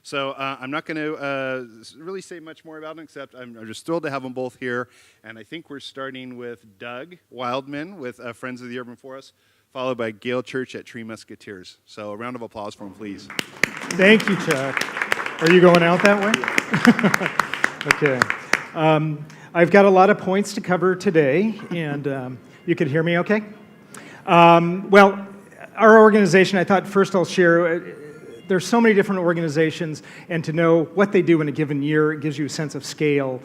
So I'm not going to really say much more about them, except I'm just thrilled to have them both here. And I think we're starting with Doug Wildman with Friends of the Urban Forest, followed by Gail Church at Tree Musketeers. So a round of applause for them, please. Thank you, Chuck. Are you going out that way? Okay. I've got a lot of points to cover today, and you can hear me okay? Well, our organization, I thought first I'll share, there's so many different organizations, and to know what they do in a given year, it gives you a sense of scale.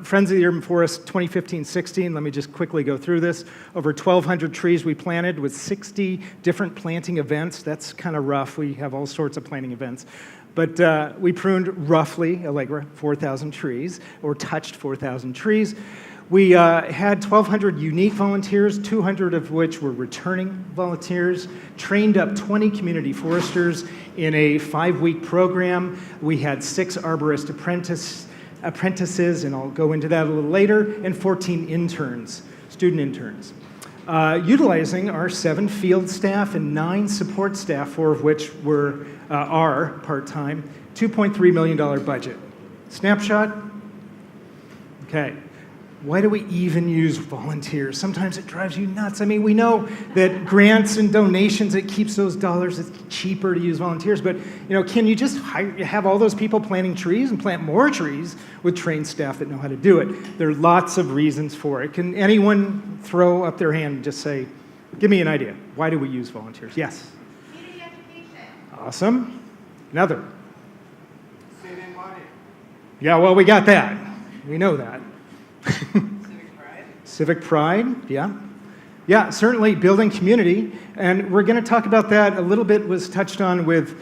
Friends of the Urban Forest 2015-16, let me just quickly go through this. Over 1,200 trees we planted with 60 different planting events. That's kind of rough. We have all sorts of planting events. But we pruned roughly, Allegra, 4,000 trees, or touched 4,000 trees. We had 1,200 unique volunteers, 200 of which were returning volunteers, trained up 20 community foresters in a 5-week program. We had 6 arborist apprentices, and I'll go into that a little later, and 14 interns, student interns. Utilizing our 7 field staff and 9 support staff, 4 of which are part-time, $2.3 million budget. Snapshot? Okay. Why do we even use volunteers? Sometimes it drives you nuts. I mean, we know that grants and donations, it keeps those dollars. It's cheaper to use volunteers. But, can you just have all those people planting trees and plant more trees with trained staff that know how to do it? There are lots of reasons for it. Can anyone throw up their hand and just say, give me an idea. Why do we use volunteers? Yes? Community education. Awesome. Another. Saving money. Yeah, well, we got that. We know that. Civic pride. Civic pride, yeah. Yeah, certainly building community. And we're going to talk about that. A little bit was touched on with,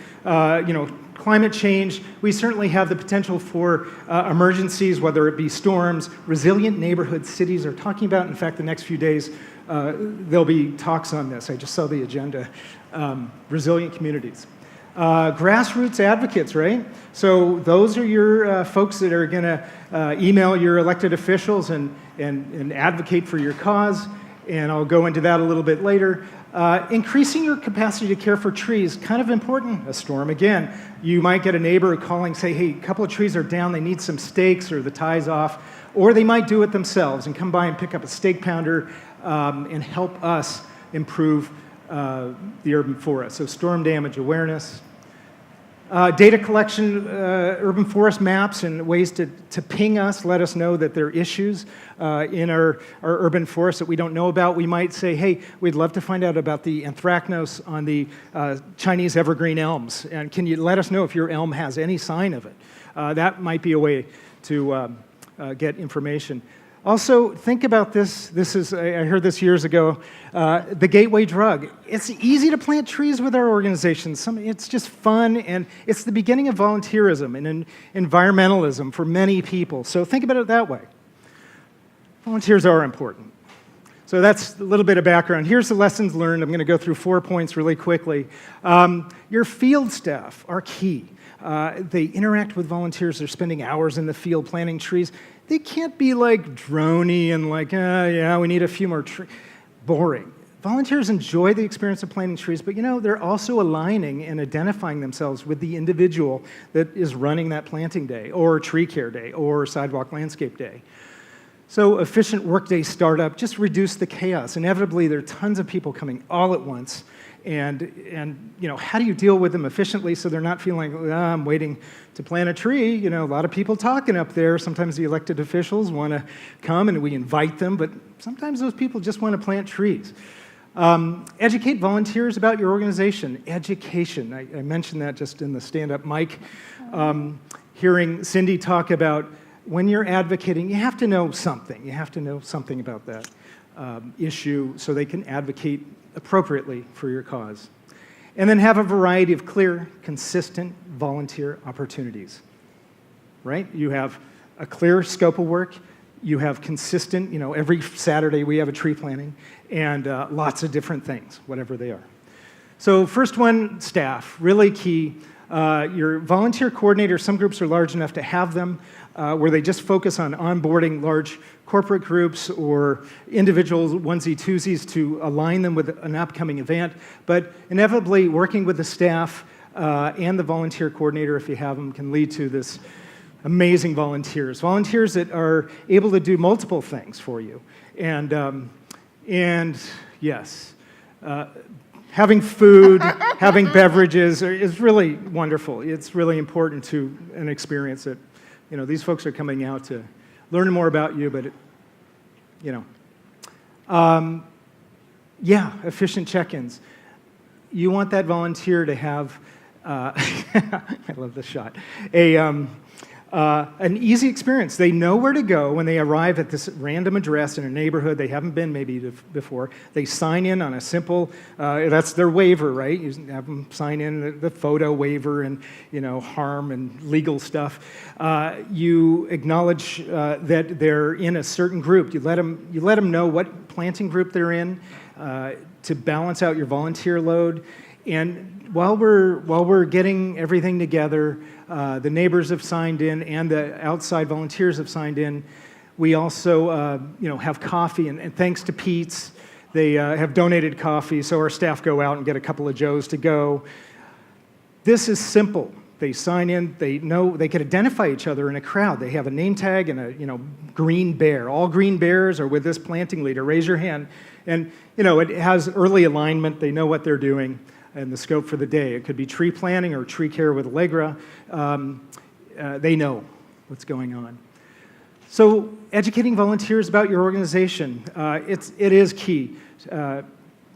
climate change. We certainly have the potential for emergencies, whether it be storms. Resilient neighborhoods, cities are talking about. In fact, the next few days, there'll be talks on this. I just saw the agenda. Resilient communities. Grassroots advocates, right? So those are your folks that are going to email your elected officials and advocate for your cause, and I'll go into that a little bit later. Increasing your capacity to care for trees, kind of important. A storm again. You might get a neighbor calling, say, hey, a couple of trees are down, they need some stakes or the tie's off, or they might do it themselves and come by and pick up a stake pounder and help us improve the urban forest. So storm damage awareness. Data collection, urban forest maps and ways to ping us, let us know that there are issues in our urban forest that we don't know about. We might say, hey, we'd love to find out about the anthracnose on the Chinese evergreen elms. And can you let us know if your elm has any sign of it? That might be a way to get information. Also, think about this. I heard this years ago, the gateway drug. It's easy to plant trees with our organization. It's just fun, and it's the beginning of volunteerism and environmentalism for many people. So think about it that way. Volunteers are important. So that's a little bit of background. Here's the lessons learned. I'm going to go through 4 points really quickly. Your field staff are key. They interact with volunteers. They're spending hours in the field planting trees. They can't be like droney and like, yeah, we need a few more trees. Boring. Volunteers enjoy the experience of planting trees, but they're also aligning and identifying themselves with the individual that is running that planting day, or tree care day, or sidewalk landscape day. So efficient workday startup, just reduce the chaos. Inevitably, there are tons of people coming all at once. And how do you deal with them efficiently so they're not feeling like, I'm waiting to plant a tree? A lot of people talking up there. Sometimes the elected officials want to come and we invite them, but sometimes those people just want to plant trees. Educate volunteers about your organization. Education. I mentioned that just in the stand-up mic. Hearing Cindy talk about when you're advocating, you have to know something. You have to know something about that issue so they can advocate appropriately for your cause. And then have a variety of clear, consistent volunteer opportunities, right? You have a clear scope of work, you have consistent, every Saturday we have a tree planting, and lots of different things, whatever they are. So first one, staff, really key. Your volunteer coordinator, some groups are large enough to have them, where they just focus on onboarding large corporate groups or individuals, onesie-twosies, to align them with an upcoming event. But inevitably, working with the staff, and the volunteer coordinator, if you have them, can lead to this amazing volunteers. Volunteers that are able to do multiple things for you. And yes, having food, having beverages is really wonderful. It's really important to an experience that, these folks are coming out to learn more about you, but, efficient check-ins. You want that volunteer to have, I love this shot, an easy experience. They know where to go when they arrive at this random address in a neighborhood they haven't been maybe before. They sign in on a simple, that's their waiver, right? You have them sign in the photo waiver and, harm and legal stuff. You acknowledge that they're in a certain group. You let them know what planting group they're in to balance out your volunteer load. And while we're getting everything together, the neighbors have signed in and the outside volunteers have signed in. We also, have coffee, and thanks to Pete's, they have donated coffee, so our staff go out and get a couple of Joes to go. This is simple. They sign in. They know they can identify each other in a crowd. They have a name tag and a green bear. All green bears are with this planting leader. Raise your hand, and it has early alignment. They know what they're doing and the scope for the day. It could be tree planting or tree care with Allegra. They know what's going on. So educating volunteers about your organization, it is key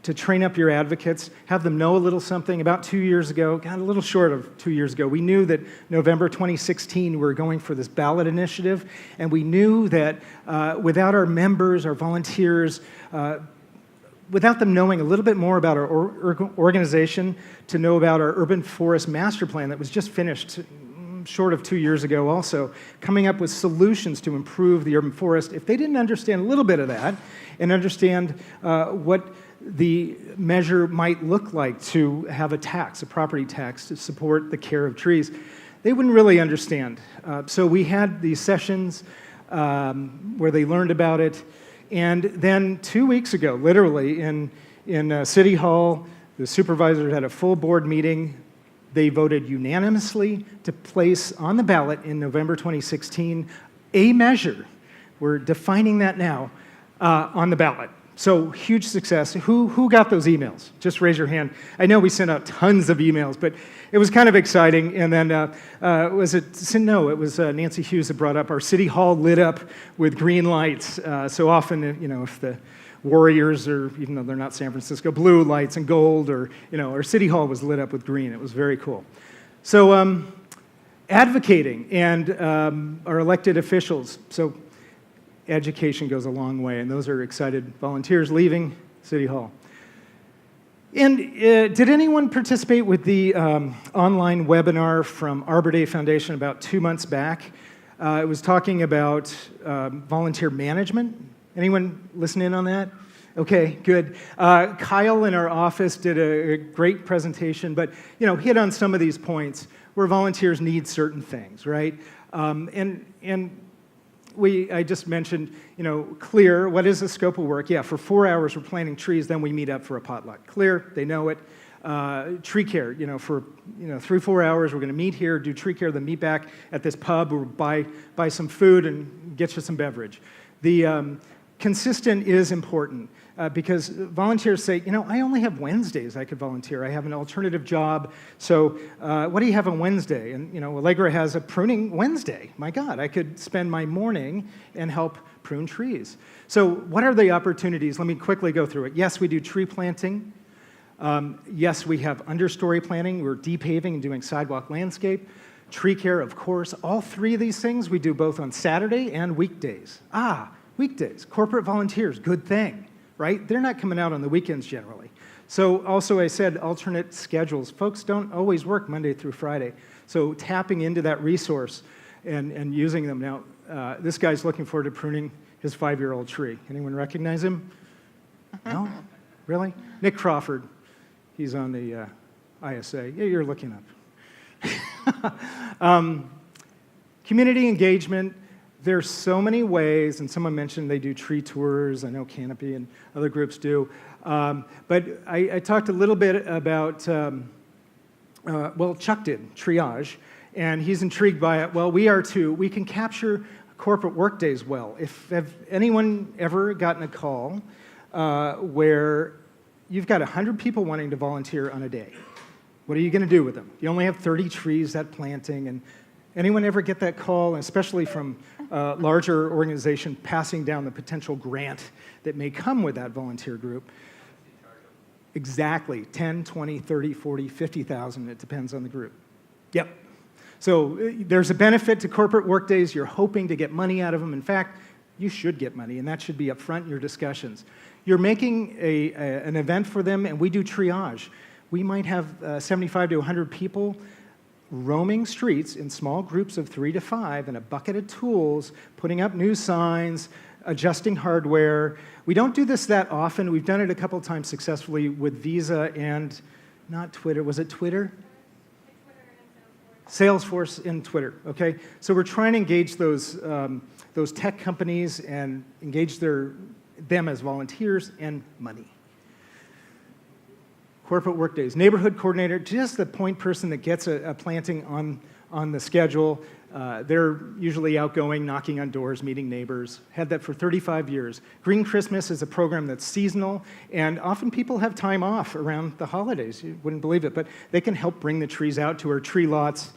to train up your advocates, have them know a little something. About 2 years ago, a little short of 2 years ago, we knew that November 2016 we were going for this ballot initiative, and we knew that without our members, our volunteers, without them knowing a little bit more about our organization, to know about our urban forest master plan that was just finished short of 2 years ago also, coming up with solutions to improve the urban forest. If they didn't understand a little bit of that and understand what the measure might look like to have a property tax to support the care of trees, they wouldn't really understand. So we had these sessions where they learned about it. And then 2 weeks ago, literally, in City Hall, the supervisors had a full board meeting. They voted unanimously to place on the ballot in November 2016 a measure. We're defining that now on the ballot. So huge success. Who got those emails? Just raise your hand. I know we sent out tons of emails, but it was kind of exciting. And then it was Nancy Hughes that brought up our City Hall lit up with green lights. So often, if the Warriors, or even though they're not San Francisco, blue lights and gold, or our City Hall was lit up with green. It was very cool. So advocating and our elected officials. So education goes a long way, and those are excited volunteers leaving City Hall. And did anyone participate with the online webinar from Arbor Day Foundation about 2 months back? It was talking about volunteer management. Anyone listen in on that? Okay, good. Kyle in our office did a great presentation, but hit on some of these points where volunteers need certain things, right? I just mentioned, clear, what is the scope of work? Yeah, for 4 hours we're planting trees, then we meet up for a potluck. Clear, they know it. Tree care, for 3-4 hours we're going to meet here, do tree care, then meet back at this pub or buy some food and get you some beverage. The consistent is important because volunteers say, I only have Wednesdays I could volunteer. I have an alternative job, so what do you have on Wednesday? And, Allegra has a pruning Wednesday. My God, I could spend my morning and help prune trees. So what are the opportunities? Let me quickly go through it. Yes, we do tree planting. Yes, we have understory planting. We're depaving and doing sidewalk landscape. Tree care, of course. All three of these things we do both on Saturday and weekdays. Weekdays. Corporate volunteers, good thing, right? They're not coming out on the weekends generally. So also I said alternate schedules. Folks don't always work Monday through Friday. So tapping into that resource and using them. Now, this guy's looking forward to pruning his 5-year-old tree. Anyone recognize him? No? Really? Nick Crawford. He's on the ISA. Yeah, you're looking up. Community engagement. There's so many ways, and someone mentioned they do tree tours. I know Canopy and other groups do. But I talked a little bit about Chuck did, triage, and he's intrigued by it. Well, we are too. We can capture corporate workdays well. If have anyone ever gotten a call where you've got 100 people wanting to volunteer on a day, what are you going to do with them? You only have 30 trees at planting, and anyone ever get that call, especially from a larger organization passing down the potential grant that may come with that volunteer group? Exactly, 10, 20, 30, 40, 50,000, it depends on the group. Yep. So there's a benefit to corporate workdays. You're hoping to get money out of them. In fact, you should get money, and that should be up front in your discussions. You're making an event for them, and we do triage. We might have 75 to 100 people roaming streets in small groups of 3 to 5 and a bucket of tools, putting up new signs, adjusting hardware. We don't do this that often. We've done it a couple times successfully with Visa and not Twitter. Was it Twitter? Salesforce and Twitter, okay? So we're trying to engage those tech companies and engage them as volunteers and money. Corporate workdays, neighborhood coordinator, just the point person that gets a planting on the schedule. They're usually outgoing, knocking on doors, meeting neighbors. Had that for 35 years. Green Christmas is a program that's seasonal, and often people have time off around the holidays. You wouldn't believe it, but they can help bring the trees out to our tree lots.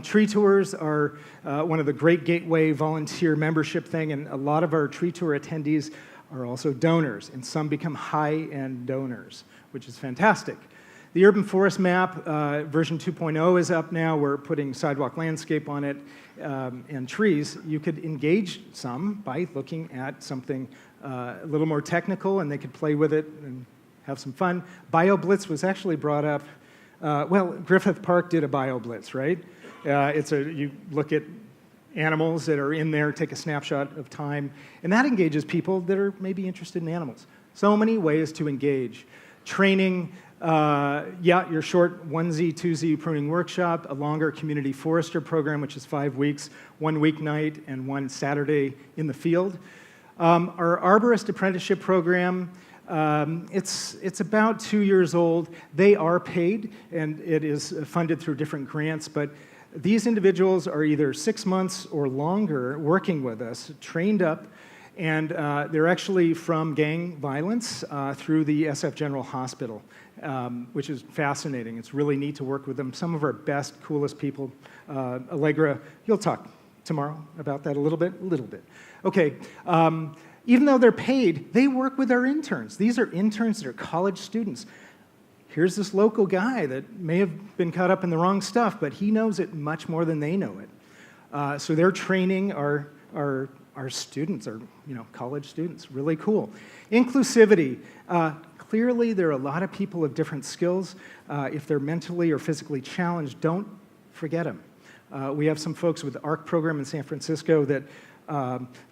Tree tours are one of the great gateway volunteer membership thing, and a lot of our tree tour attendees are also donors, and some become high-end donors, which is fantastic. The urban forest map, version 2.0 is up now. We're putting sidewalk landscape on it and trees. You could engage some by looking at something a little more technical, and they could play with it and have some fun. BioBlitz was actually brought up. Griffith Park did a BioBlitz, right? You look at animals that are in there, take a snapshot of time, and that engages people that are maybe interested in animals. So many ways to engage. Training, your short 1Z, 2Z pruning workshop, a longer community forester program, which is 5 weeks, 1 weeknight and 1 Saturday in the field. Our arborist apprenticeship program, it's about 2 years old. They are paid, and it is funded through different grants, but these individuals are either 6 months or longer working with us, trained up, and they're actually from gang violence through the SF General Hospital, which is fascinating. It's really neat to work with them. Some of our best, coolest people. Allegra, you'll talk tomorrow about that a little bit. Okay. Even though they're paid, they work with our interns. These are interns that are college students. Here's this local guy that may have been caught up in the wrong stuff, but he knows it much more than they know it. So they're training our students, our college students. Really cool. Inclusivity. Clearly, there are a lot of people of different skills. If they're mentally or physically challenged, don't forget them. We have some folks with the ARC program in San Francisco that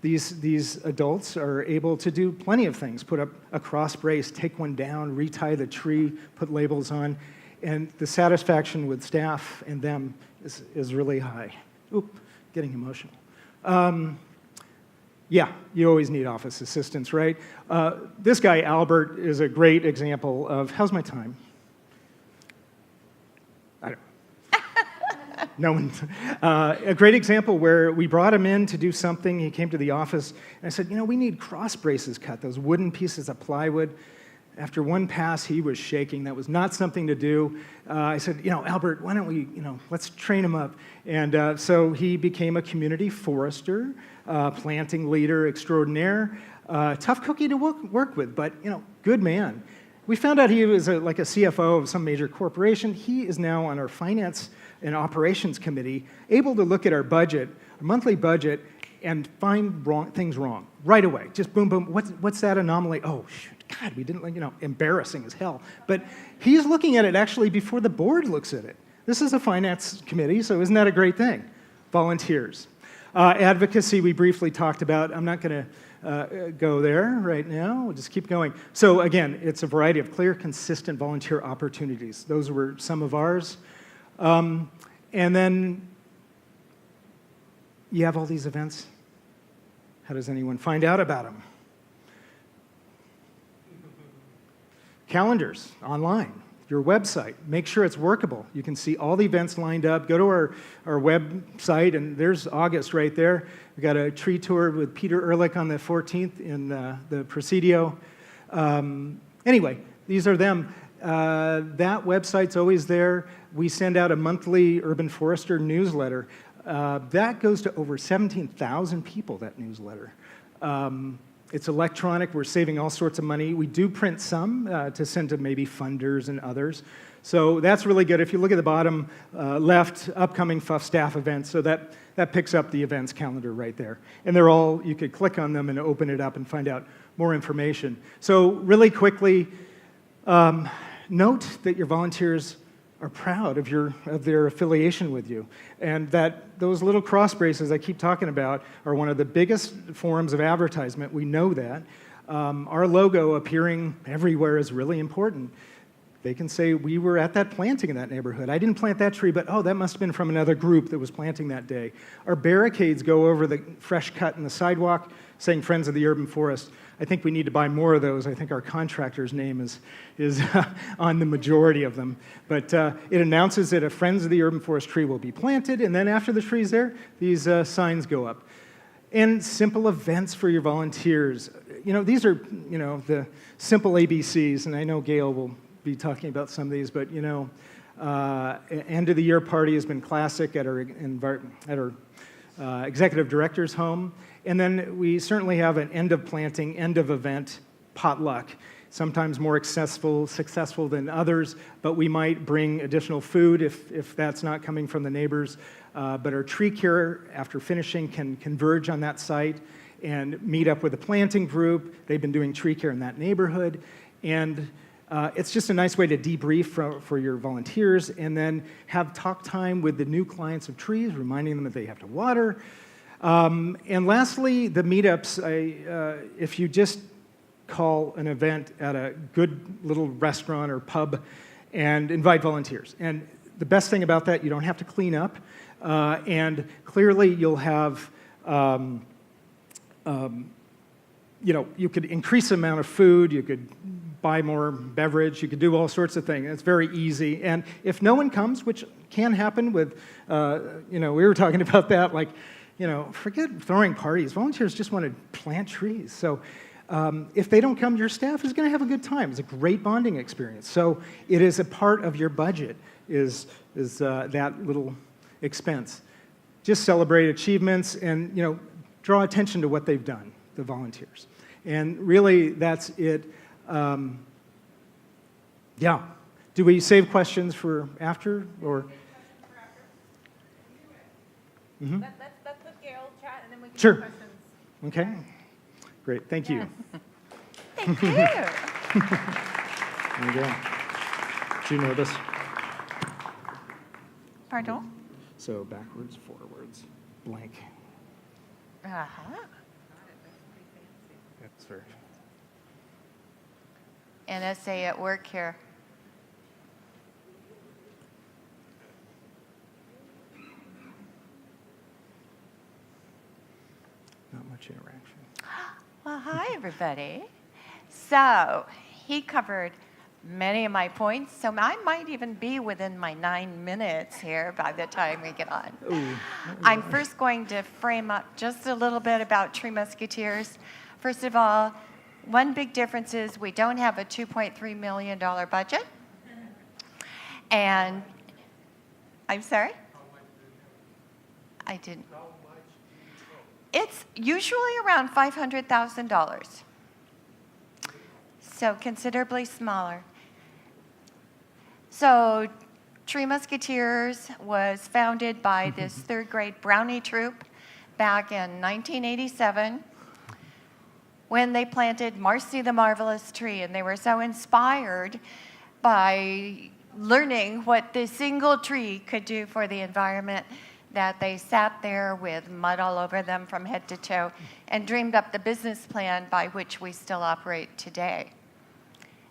these adults are able to do plenty of things. Put up a cross brace, take one down, retie the tree, put labels on, and the satisfaction with staff and them is really high. Oop, getting emotional. You always need office assistants, right? This guy, Albert, is a great example of, how's my time? I don't know. No one. A great example where we brought him in to do something. He came to the office, and I said, we need cross braces cut, those wooden pieces of plywood. After one pass, he was shaking. That was not something to do. I said, Albert, why don't we, let's train him up. And so he became a community forester, planting leader extraordinaire. Tough cookie to work with, but, good man. We found out he was like a CFO of some major corporation. He is now on our finance and operations committee, able to look at our budget, our monthly budget, and find things wrong right away. Just boom, boom. What's that anomaly? Oh, shoot. God, we didn't, embarrassing as hell. But he's looking at it actually before the board looks at it. This is a finance committee, so isn't that a great thing? Volunteers. Advocacy we briefly talked about. I'm not going to go there right now. We'll just keep going. So again, it's a variety of clear, consistent volunteer opportunities. Those were some of ours. And then you have all these events. How does anyone find out about them? Calendars online. your website. Make sure it's workable. You can see all the events lined up. Go to our website, and there's August right there. We got a tree tour with Peter Ehrlich on the 14th in the Presidio. Anyway, these are them. That website's always there. We send out a monthly Urban Forester newsletter. That goes to over 17,000 people, that newsletter. It's electronic. We're saving all sorts of money. We do print some to send to maybe funders and others. So that's really good. If you look at the bottom left, upcoming FUF staff events, so that picks up the events calendar right there. And they're all, you could click on them and open it up and find out more information. So really quickly, note that your volunteers are proud of their affiliation with you, and that those little cross braces I keep talking about are one of the biggest forms of advertisement. We know that. Our logo appearing everywhere is really important. They can say, we were at that planting in that neighborhood. I didn't plant that tree, but oh, that must have been from another group that was planting that day. Our barricades go over the fresh cut in the sidewalk, saying Friends of the Urban Forest. I think we need to buy more of those. I think our contractor's name is on the majority of them. But it announces that a Friends of the Urban Forest tree will be planted, and then after the tree's there, these signs go up. And simple events for your volunteers. These are, the simple ABCs, and I know Gail will be talking about some of these, but, end of the year party has been classic at our executive director's home. And then we certainly have an end of planting, end of event potluck, sometimes more successful than others, but we might bring additional food if that's not coming from the neighbors. But our tree care, after finishing, can converge on that site and meet up with a planting group. They've been doing tree care in that neighborhood. And it's just a nice way to debrief for your volunteers and then have talk time with the new clients of trees, reminding them that they have to water. And lastly, the meetups. If you just call an event at a good little restaurant or pub and invite volunteers. And the best thing about that, you don't have to clean up. And clearly you'll have, you could increase the amount of food, you could buy more beverage, you could do all sorts of things. It's very easy. And if no one comes, which can happen with, we were talking about that, forget throwing parties. Volunteers just want to plant trees. So if they don't come, your staff is going to have a good time. It's a great bonding experience. So it is a part of your budget, is that little expense. Just celebrate achievements and, draw attention to what they've done, the volunteers. And really, that's it. Do we save questions for after, or? Mm-hmm. Let's let Gail chat, and then we can Sure. do questions. Okay. Great. Thank you. Thank you. There you go. Do you know this? Pardon? So backwards, forwards, blank. Uh-huh. That's very. NSA at work here. Not much interaction. Well, hi, everybody. So he covered many of my points, so I might even be within my 9 minutes here by the time we get on. Ooh. I'm first going to frame up just a little bit about Tree Musketeers. First of all, one big difference is we don't have a $2.3 million budget. And, I'm sorry? I didn't. It's usually around $500,000. So considerably smaller. So Tree Musketeers was founded by this third grade Brownie troop back in 1987 when they planted Marcy the Marvelous Tree, and they were so inspired by learning what this single tree could do for the environment that they sat there with mud all over them from head to toe and dreamed up the business plan by which we still operate today.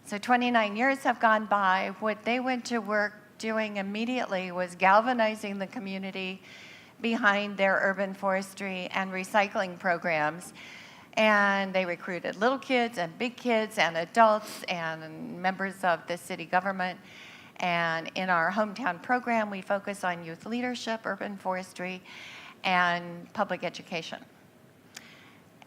So 29 years have gone by. What they went to work doing immediately was galvanizing the community behind their urban forestry and recycling programs. And they recruited little kids and big kids and adults and members of the city government. And in our hometown program, we focus on youth leadership, urban forestry, and public education.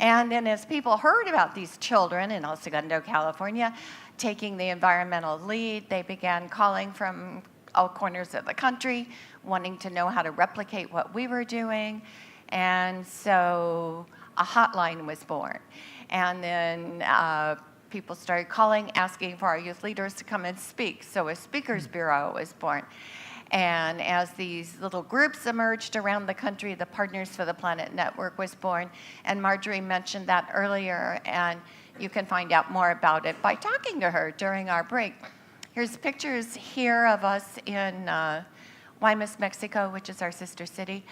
And then as people heard about these children in El Segundo, California, taking the environmental lead, they began calling from all corners of the country, wanting to know how to replicate what we were doing. And so a hotline was born. And then people started calling, asking for our youth leaders to come and speak. So a speakers bureau was born. And as these little groups emerged around the country, the Partners for the Planet Network was born. And Marjorie mentioned that earlier, and you can find out more about it by talking to her during our break. Here's pictures here of us in Guaymas, Mexico, which is our sister city,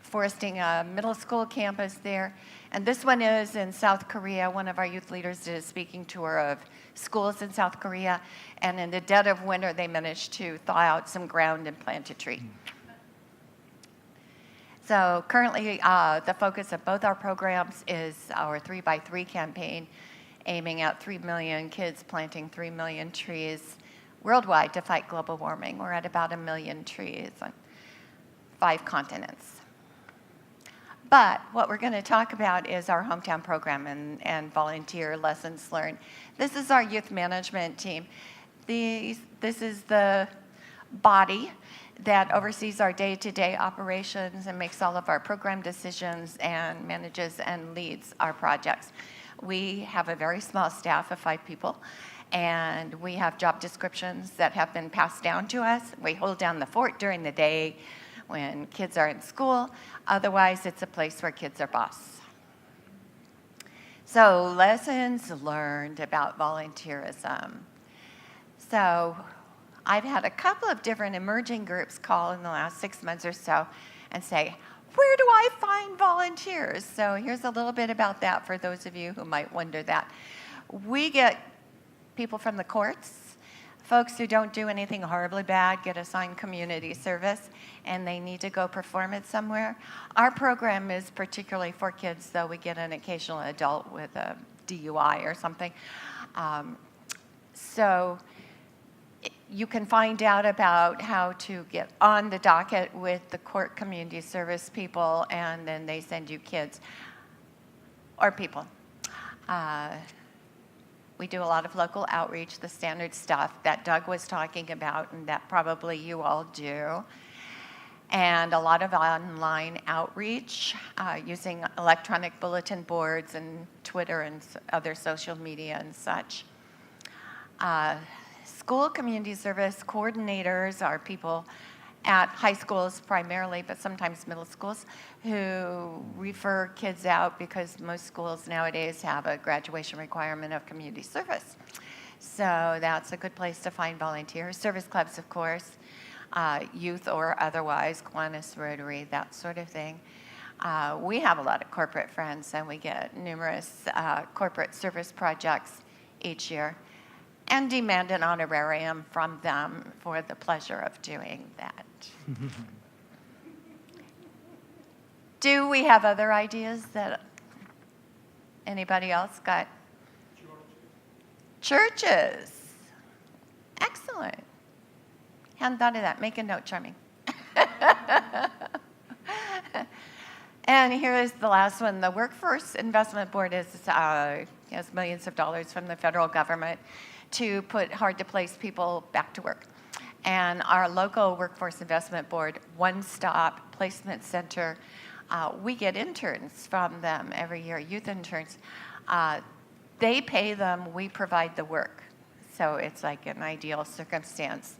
foresting a middle school campus there. And this one is in South Korea. One of our youth leaders did a speaking tour of schools in South Korea. And in the dead of winter, they managed to thaw out some ground and plant a tree. So currently, the focus of both our programs is our 3x3 campaign, aiming at 3 million kids planting 3 million trees worldwide to fight global warming. We're at about 1 million trees on 5 continents. But what we're going to talk about is our hometown program and volunteer lessons learned. This is our youth management team. This is the body that oversees our day-to-day operations and makes all of our program decisions and manages and leads our projects. We have a very small staff of 5 people, and we have job descriptions that have been passed down to us. We hold down the fort during the day when kids are in school. Otherwise, it's a place where kids are boss. So, lessons learned about volunteerism. So, I've had a couple of different emerging groups call in the last 6 months or so and say, where do I find volunteers? So here's a little bit about that for those of you who might wonder that. We get people from the courts. Folks who don't do anything horribly bad get assigned community service, and they need to go perform it somewhere. Our program is particularly for kids, though we get an occasional adult with a DUI or something. So you can find out about how to get on the docket with the court community service people, and then they send you kids or people. We do a lot of local outreach, the standard stuff that Doug was talking about and that probably you all do. And a lot of online outreach using electronic bulletin boards and Twitter and other social media and such. School community service coordinators are people at high schools primarily, but sometimes middle schools, who refer kids out because most schools nowadays have a graduation requirement of community service. So that's a good place to find volunteers. Service clubs, of course, youth or otherwise, Kiwanis, Rotary, that sort of thing. We have a lot of corporate friends, and we get numerous corporate service projects each year, and demand an honorarium from them for the pleasure of doing that. Do we have other ideas that anybody else got? Churches. Excellent. Hadn't thought of that. Make a note, Charming. And here is the last one. The Workforce Investment Board has millions of dollars from the federal government to put hard-to-place people back to work. And our local Workforce Investment Board, one-stop placement center, we get interns from them every year, youth interns. They pay them, we provide the work. So it's like an ideal circumstance.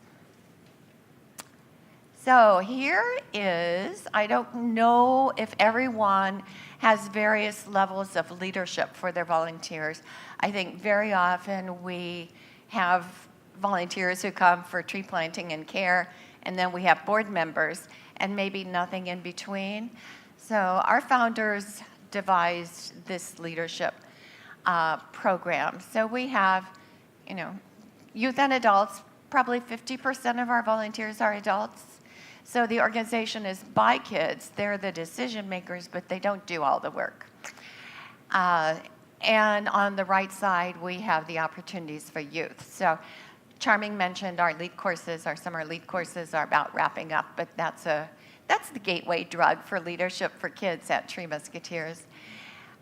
So here is, I don't know if everyone has various levels of leadership for their volunteers. I think very often we have volunteers who come for tree planting and care, and then we have board members, and maybe nothing in between. So our founders devised this leadership program. So we have, youth and adults. Probably 50% of our volunteers are adults. So the organization is by kids. They're the decision makers, but they don't do all the work. And on the right side, we have the opportunities for youth. So Charming mentioned our lead courses. Our summer lead courses are about wrapping up, but that's the gateway drug for leadership for kids at Tree Musketeers.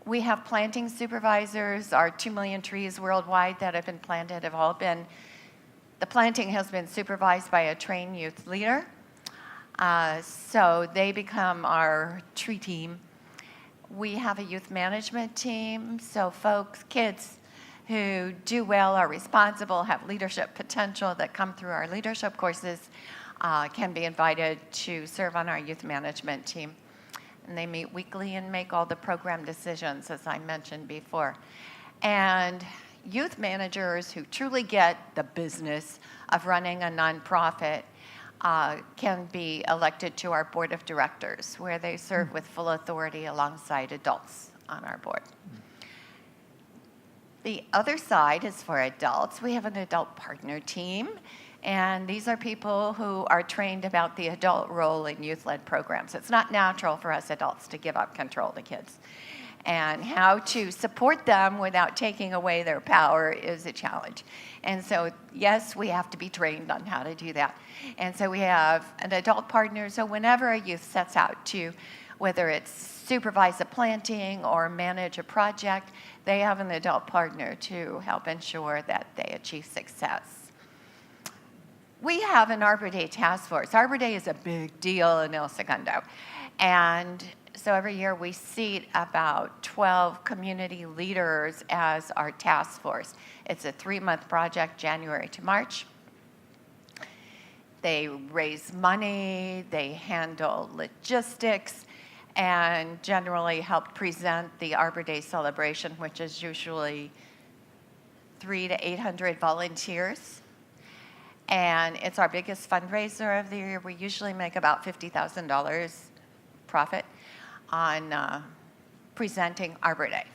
We have planting supervisors. Our 2 million trees worldwide that have been planted have all been, the planting has been supervised by a trained youth leader. So they become our tree team. We have a youth management team, so folks, kids who do well, are responsible, have leadership potential that come through our leadership courses can be invited to serve on our youth management team. And they meet weekly and make all the program decisions, as I mentioned before. And youth managers who truly get the business of running a nonprofit can be elected to our board of directors, where they serve with full authority alongside adults on our board. The other side is for adults. We have an adult partner team, and these are people who are trained about the adult role in youth-led programs. It's not natural for us adults to give up control to kids. And how to support them without taking away their power is a challenge. And so, yes, we have to be trained on how to do that. And so we have an adult partner, so whenever a youth sets out to, whether it's supervise a planting or manage a project, they have an adult partner to help ensure that they achieve success. We have an Arbor Day task force. Arbor Day is a big deal in El Segundo. And so every year we seat about 12 community leaders as our task force. It's a 3-month project, January to March. They raise money, they handle logistics, and generally help present the Arbor Day celebration, which is usually 300 to 800 volunteers. And it's our biggest fundraiser of the year. We usually make about $50,000 profit on presenting Arbor Day.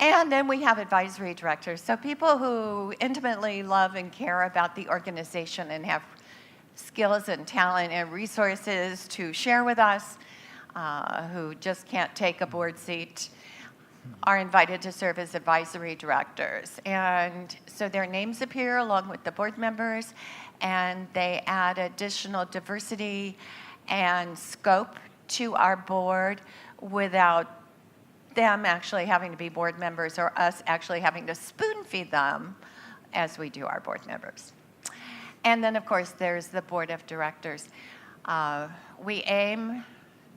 And then we have advisory directors, so people who intimately love and care about the organization and have skills and talent and resources to share with us, who just can't take a board seat, are invited to serve as advisory directors. And so their names appear along with the board members, and they add additional diversity and scope to our board without them actually having to be board members or us actually having to spoon feed them as we do our board members. And then, of course, there's the board of directors. We aim,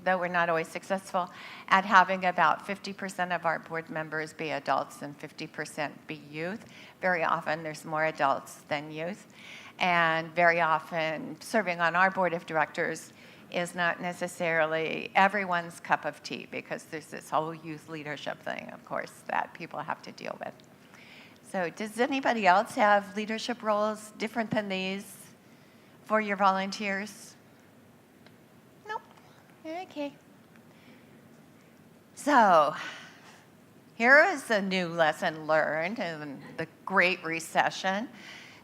though we're not always successful, at having about 50% of our board members be adults and 50% be youth. Very often there's more adults than youth. And very often serving on our board of directors is not necessarily everyone's cup of tea, because there's this whole youth leadership thing, of course, that people have to deal with. So does anybody else have leadership roles different than these for your volunteers? Nope. Okay. So here is a new lesson learned in the Great Recession.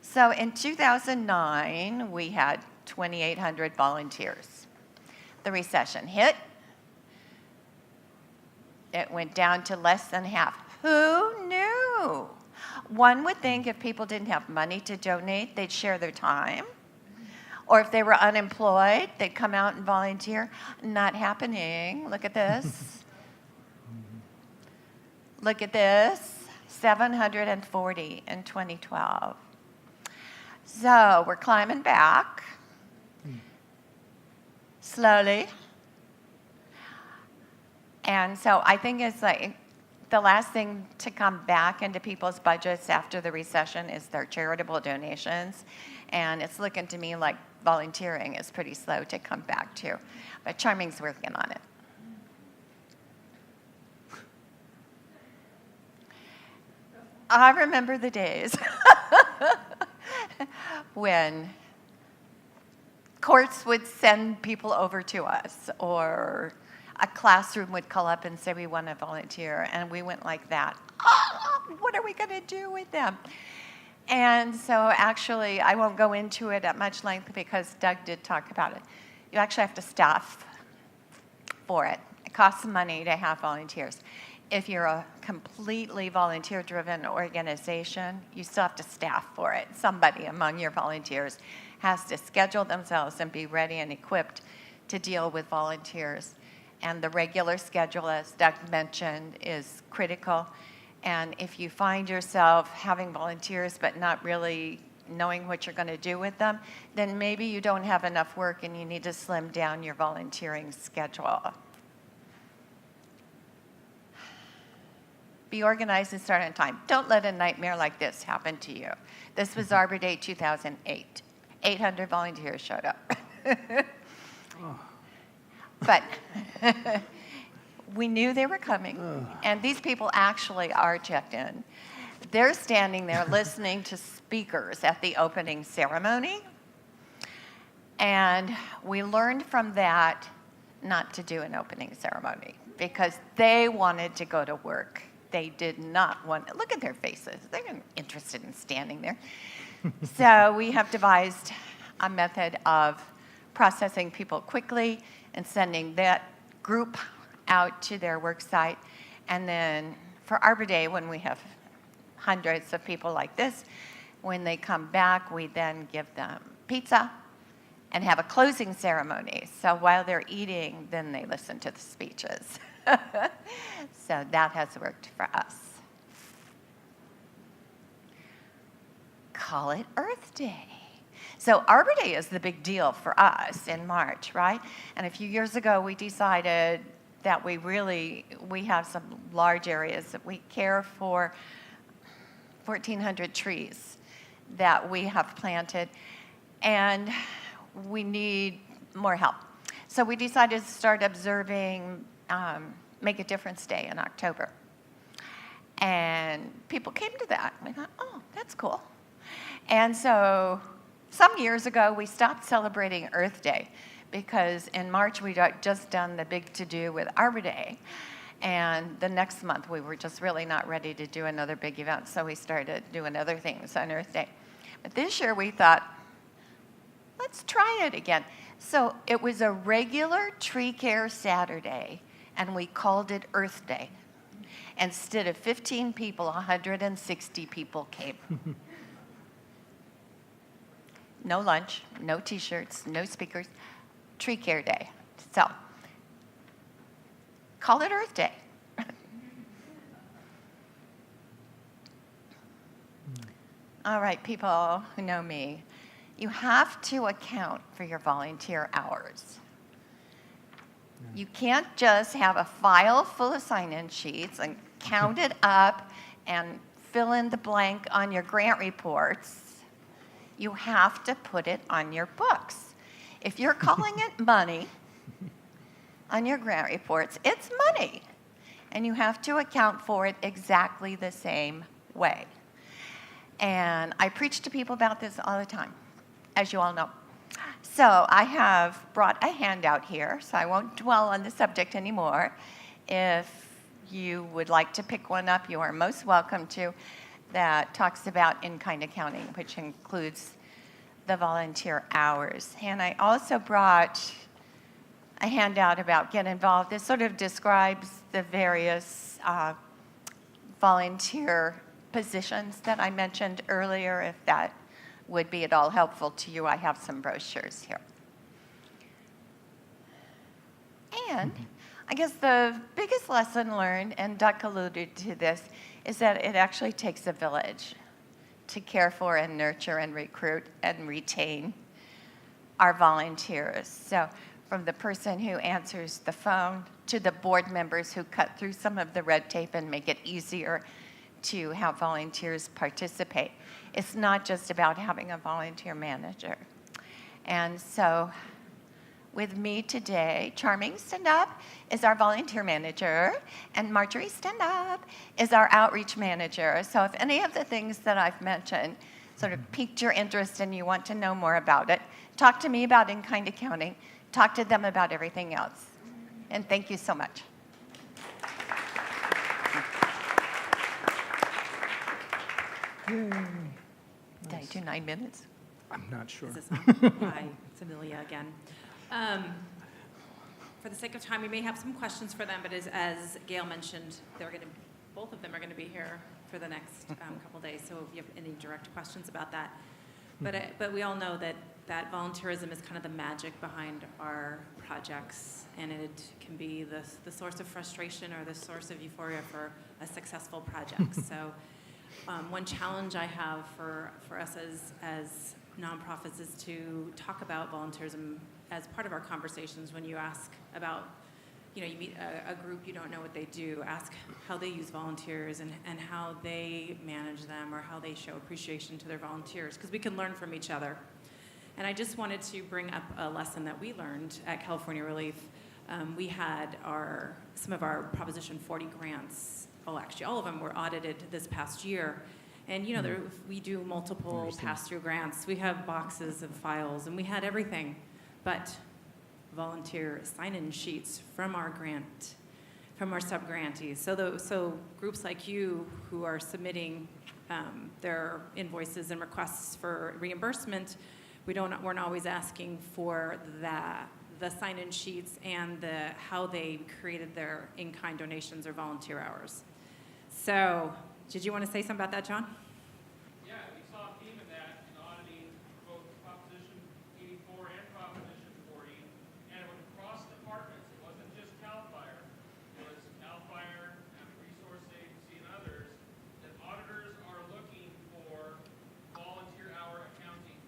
So in 2009, we had 2,800 volunteers. The recession hit. It went down to less than half. Who knew? One would think if people didn't have money to donate, they'd share their time. Or if they were unemployed, they'd come out and volunteer. Not happening. Look at this. Look at this. 740 in 2012. So we're climbing back. Slowly. And so I think it's like the last thing to come back into people's budgets after the recession is their charitable donations. And it's looking to me like volunteering is pretty slow to come back to. But Charming's working on it. I remember the days when courts would send people over to us, or a classroom would call up and say we want to volunteer, and we went like that. Oh, what are we going to do with them? And so actually, I won't go into it at much length because Doug did talk about it. You actually have to staff for it. It costs money to have volunteers. if you're a completely volunteer-driven organization, you still have to staff for it. Somebody among your volunteers has to schedule themselves and be ready and equipped to deal with volunteers. And the regular schedule, as Doug mentioned, is critical. And if you find yourself having volunteers but not really knowing what you're going to do with them, then maybe you don't have enough work and you need to slim down your volunteering schedule. Be organized and start on time. Don't let a nightmare like this happen to you. This was Arbor Day 2008. 800 volunteers showed up. But we knew they were coming, and these people actually are checked in. They're standing there listening to speakers at the opening ceremony, and we learned from that not to do an opening ceremony because they wanted to go to work. They did not want, look at their faces. They're not interested in standing there. So we have devised a method of processing people quickly and sending that group out to their work site. And then for Arbor Day, when we have hundreds of people like this, when they come back, we then give them pizza and have a closing ceremony. So while they're eating, then they listen to the speeches. So that has worked for us. Call it Earth Day. So Arbor Day is the big deal for us in March, right? And a few years ago, we decided that we have some large areas that we care for 1,400 trees that we have planted, and we need more help. So we decided to start observing Make a Difference Day in October. And people came to that. We thought, oh, that's cool. And so some years ago, we stopped celebrating Earth Day because in March, we had just done the big to-do with Arbor Day. And the next month, we were just really not ready to do another big event, so we started doing other things on Earth Day. But this year, we thought, let's try it again. So it was a regular tree care Saturday, and we called it Earth Day. Instead of 15 people, 160 people came. No lunch, no T-shirts, no speakers, tree care day. So, call it Earth Day. All right, people who know me, you have to account for your volunteer hours. You can't just have a file full of sign-in sheets and count it up and fill in the blank on your grant reports. You have to put it on your books. If you're calling it money on your grant reports, it's money. And you have to account for it exactly the same way. And I preach to people about this all the time, as you all know. So I have brought a handout here, so I won't dwell on the subject anymore. If you would like to pick one up, you are most welcome to. That talks about in-kind accounting, which includes the volunteer hours. And I also brought a handout about Get Involved. This sort of describes the various volunteer positions that I mentioned earlier. If that would be at all helpful to you, I have some brochures here. And I guess the biggest lesson learned, and Doug alluded to this, is that it actually takes a village to care for and nurture and recruit and retain our volunteers. So from the person who answers the phone to the board members who cut through some of the red tape and make it easier to have volunteers participate. It's not just about having a volunteer manager. And so with me today, Charming, stand up, is our volunteer manager, and Marjorie, stand up, is our outreach manager. So if any of the things that I've mentioned sort of piqued your interest and you want to know more about it, talk to me about in-kind accounting, talk to them about everything else. And thank you so much. Yay. Did I do 9 minutes? I'm not sure. Is this on? Hi, it's Amelia again. for the sake of time, we may have some questions for them, but as Gail mentioned, both of them are going to be here for the next couple days, so if you have any direct questions about that. But we all know that volunteerism is kind of the magic behind our projects, and it can be the source of frustration or the source of euphoria for a successful project. So one challenge I have for us as nonprofits is to talk about volunteerism as part of our conversations. When you ask about, you meet a group, you don't know what they do, ask how they use volunteers and how they manage them or how they show appreciation to their volunteers, because we can learn from each other. And I just wanted to bring up a lesson that we learned at California Relief. We had some of our Proposition 40 grants, actually all of them were audited this past year. And we do multiple pass-through grants. We have boxes of files, and we had everything but volunteer sign-in sheets from our sub-grantees. So groups like you who are submitting their invoices and requests for reimbursement, we're not always asking for the sign-in sheets and how they created their in-kind donations or volunteer hours. So, did you want to say something about that, John? Yeah, we saw a theme in that in auditing both Proposition 84 and Proposition 40, and it was across departments. It wasn't just CAL FIRE. It was CAL FIRE, Natural Resource Agency, and others, that auditors are looking for volunteer hour accounting.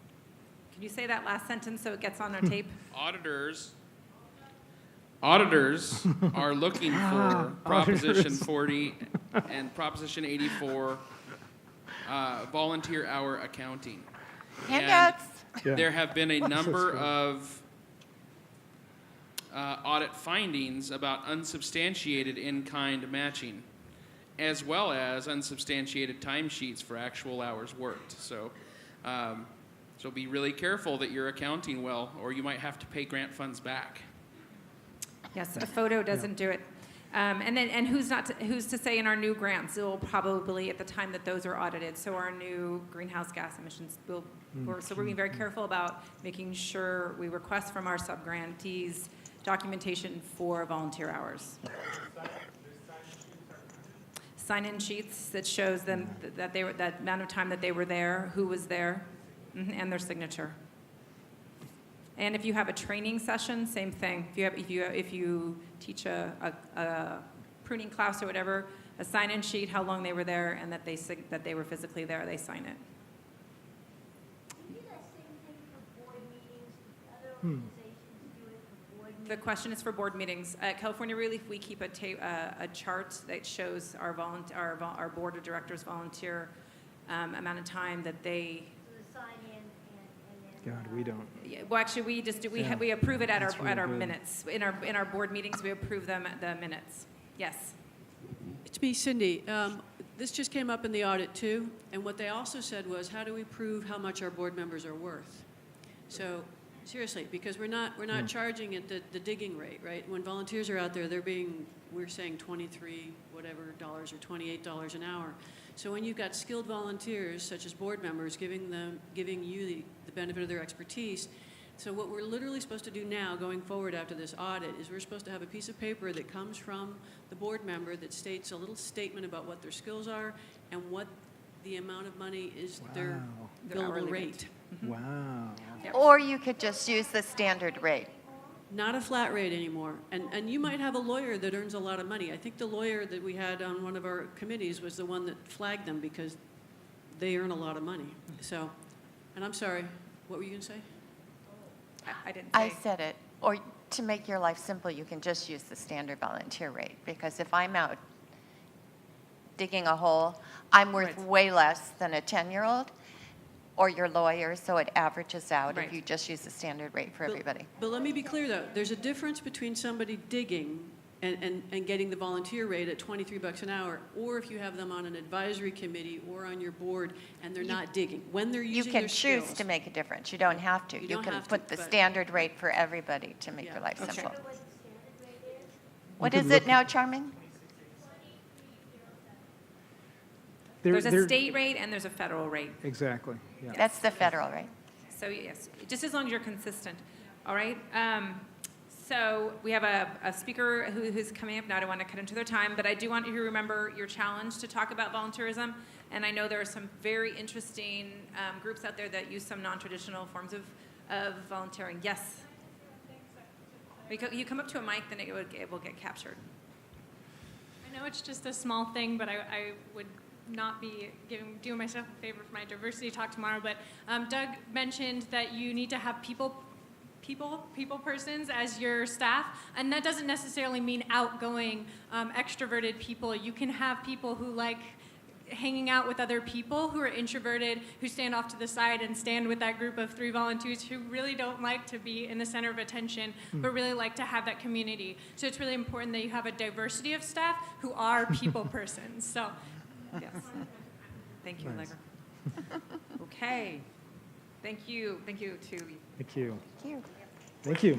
Can you say that last sentence so it gets on our tape? Auditors are looking for Proposition 40 and Proposition 84 volunteer hour accounting. Handouts. And there have been a number of audit findings about unsubstantiated in-kind matching, as well as unsubstantiated timesheets for actual hours worked. So be really careful that you're accounting well, or you might have to pay grant funds back. Yes, a photo doesn't do it. And who's to say in our new grants, it will probably at the time that those are audited. So our new greenhouse gas emissions we're being very careful about making sure we request from our sub-grantees documentation for volunteer hours. Sign-in sheets that shows them that that amount of time that they were there, who was there, and their signature. And if you have a training session, same thing. If you teach a pruning class or whatever, a sign-in sheet, how long they were there, and that they were physically there, they sign it. Do that same thing for board meetings? Other organizations do it for board meetings? The question is for board meetings. At California Relief, we keep a chart that shows our board of directors volunteer amount of time that they. So the sign-in and then. God, we don't. Yeah, well, actually, we approve it at That's our really good. minutes. In our board meetings, we approve them at the minutes. Yes. It's me, Cindy. This just came up in the audit too, and what they also said was, how do we prove how much our board members are worth? So seriously, because we're not charging at the digging rate, right? When volunteers are out there, we're saying $23 dollars or $28 an hour. So when you've got skilled volunteers, such as board members, giving you the benefit of their expertise. So what we're literally supposed to do now, going forward after this audit, is we're supposed to have a piece of paper that comes from the board member that states a little statement about what their skills are and what the amount of money is their Their hourly billable rate. rate. Wow. Or you could just use the standard rate. Not a flat rate anymore. And you might have a lawyer that earns a lot of money. I think the lawyer that we had on one of our committees was the one that flagged them because they earn a lot of money. So, and I'm sorry, what were you going to say? I didn't say. I said it. Or to make your life simple, you can just use the standard volunteer rate. Because if I'm out digging a hole, I'm worth Right. way less than a 10-year-old or your lawyer, so it averages out Right. if you just use the standard rate for But- everybody. But let me be clear, though. There's a difference between somebody digging and getting the volunteer rate at $23 an hour, or if you have them on an advisory committee or on your board and they're not digging. When they're You using can their choose skills. to make a difference. You don't have to. You You don't can have to, put the but- standard rate for everybody to make Yeah, your life okay. simple. What the standard rate is? What could is look- it now, Charming? There's a state rate and there's a federal rate. Exactly. Yeah. That's the federal rate. So yes, just as long as you're consistent. All right. So we have a speaker who's coming up now. I don't want to cut into their time, but I do want you to remember your challenge to talk about volunteerism. And I know there are some very interesting groups out there that use some non-traditional forms of volunteering. Yes? You come up to a mic, then it will get captured. I know it's just a small thing, but I would not be doing myself a favor for my diversity talk tomorrow. But Doug mentioned that you need to have people persons as your staff, and that doesn't necessarily mean outgoing, extroverted people. You can have people who like hanging out with other people who are introverted, who stand off to the side and stand with that group of 3 volunteers who really don't like to be in the center of attention, but really like to have that community. So it's really important that you have a diversity of staff who are people persons. So, yes. Thank you, Allegra. Okay. Thank you. Thank you to Thank you. Thank you. Thank you.